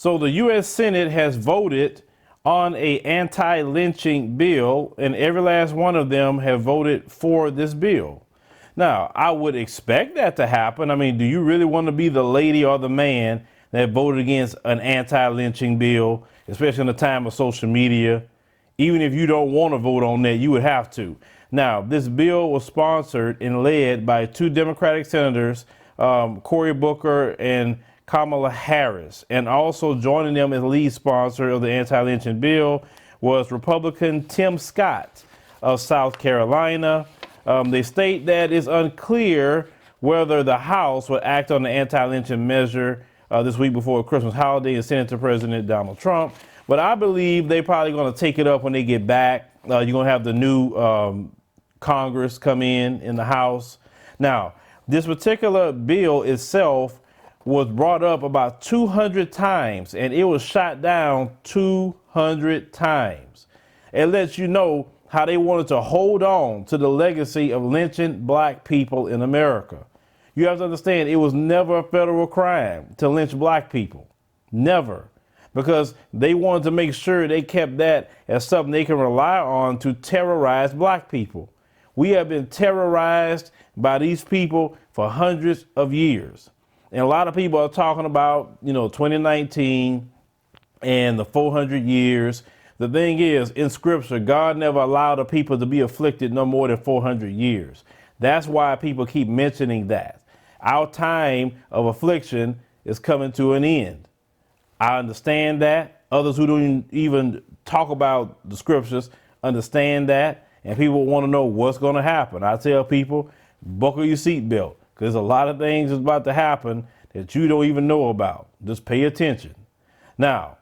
So the U.S. Senate has voted on a anti-lynching bill, and every last one of them have voted for this bill. Now, I would expect that to happen. I mean, do you really want to be the lady or the man that voted against an anti-lynching bill, especially in the time of social media? Even if you don't want to vote on that, you would have to. Now, this bill was sponsored and led by two Democratic senators, Cory Booker and Kamala Harris. And also joining them as lead sponsor of the anti-lynching bill was Republican Tim Scott of South Carolina. They state that it's unclear whether the House would act on the anti-lynching measure this week before the Christmas holiday and send it to President Donald Trump. But I believe they're probably going to take it up when they get back. You're going to have the new Congress come in the House. Now, this particular bill itself was brought up about 200 times, and it was shot down 200 times. It lets you know how they wanted to hold on to the legacy of lynching black people in America. You have to understand, it was never a federal crime to lynch black people. Never. Because they wanted to make sure they kept that as something they can rely on to terrorize black people. We have been terrorized by these people for hundreds of years. And a lot of people are talking about, 2019 and the 400 years. The thing is, in scripture, God never allowed a people to be afflicted no more than 400 years. That's why people keep mentioning that. Our time of affliction is coming to an end. I understand that. Others who don't even talk about the scriptures understand that. And people want to know what's going to happen. I tell people, buckle your seatbelt, because a lot of things is about to happen that you don't even know about. Just pay attention. Now,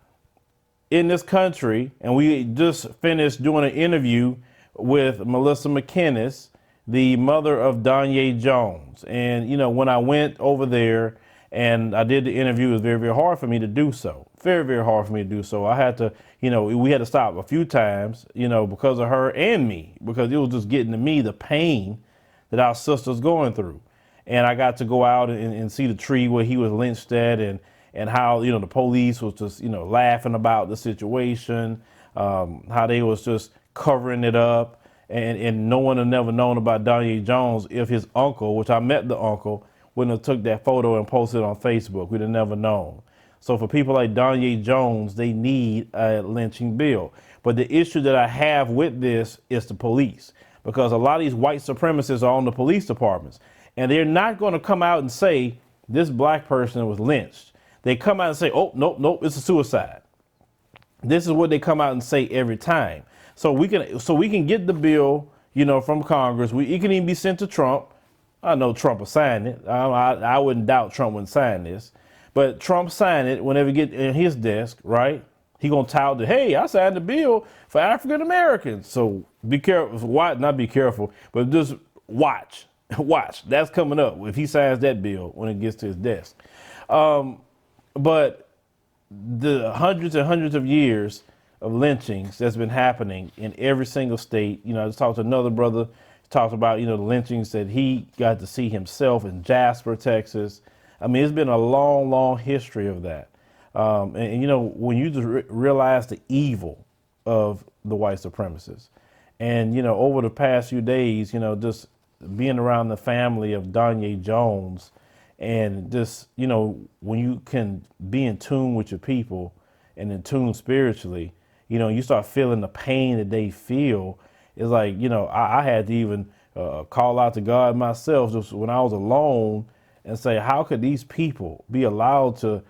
in this country, and we just finished doing an interview with Melissa McKinnis, the mother of Danye Jones. And, when I went over there and I did the interview, it was very, very hard for me to do so. Very, very hard for me to do so. I had to, we had to stop a few times, because of her and me, because it was just getting to me the pain that our sister's going through. And I got to go out and see the tree where he was lynched at, and how, the police was just, laughing about the situation, how they was just covering it up. And no one had never known about Danye Jones if his uncle, which I met the uncle, wouldn't have took that photo and posted it on Facebook. We'd have never known. So for people like Danye Jones, they need a lynching bill. But the issue that I have with this is the police, because a lot of these white supremacists are on the police departments, and they're not going to come out and say this black person was lynched. They come out and say, oh, nope, it's a suicide. This is what they come out and say every time. So we can get the bill, from Congress. It can even be sent to Trump. I know Trump will sign it. I wouldn't doubt Trump wouldn't sign this. But Trump signed it whenever it get in his desk, right? He gonna tout that, hey, I signed the bill for African Americans. So be careful. Not be careful, but just watch. Watch. That's coming up if he signs that bill when it gets to his desk. But the hundreds and hundreds of years of lynchings that's been happening in every single state. I just talked to another brother, talked about, the lynchings that he got to see himself in Jasper, Texas. I mean, it's been a long, long history of that. When you just realize the evil of the white supremacists, and, over the past few days, just being around the family of Danye Jones, and just, when you can be in tune with your people and in tune spiritually, you start feeling the pain that they feel. It's like, I had to even call out to God myself just when I was alone and say, how could these people be allowed to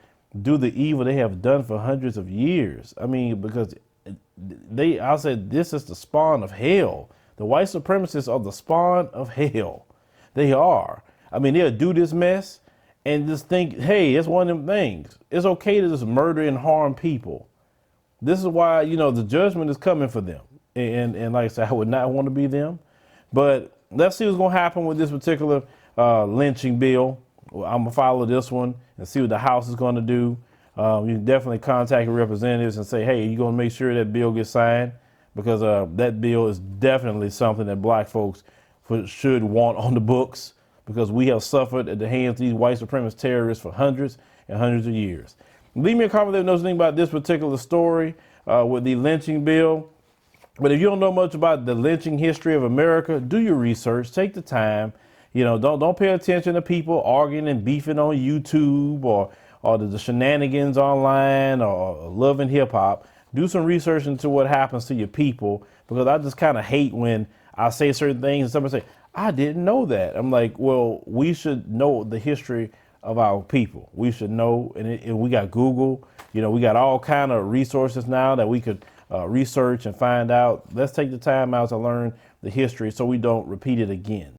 do the evil they have done for hundreds of years? I mean, because I said, this is the spawn of hell. The white supremacists are the spawn of hell. They are. I mean, they'll do this mess and just think, hey, it's one of them things. It's okay to just murder and harm people. This is why, the judgment is coming for them. And like I said, I would not want to be them. But let's see what's going to happen with this particular lynching bill. I'm going to follow this one and see what the House is going to do. You can definitely contact your representatives and say, hey, you're going to make sure that bill gets signed, because that bill is definitely something that black folks should want on the books, because we have suffered at the hands of these white supremacist terrorists for hundreds and hundreds of years. Leave me a comment that knows anything about this particular story with the lynching bill. But if you don't know much about the lynching history of America, do your research. Take the time. Don't pay attention to people arguing and beefing on YouTube or the shenanigans online or Love and Hip Hop. Do some research into what happens to your people, because I just kind of hate when I say certain things and somebody say, I didn't know that. I'm like, well, we should know the history of our people. We should know, and we got Google, we got all kind of resources now that we could research and find out. Let's take the time out to learn the history so we don't repeat it again.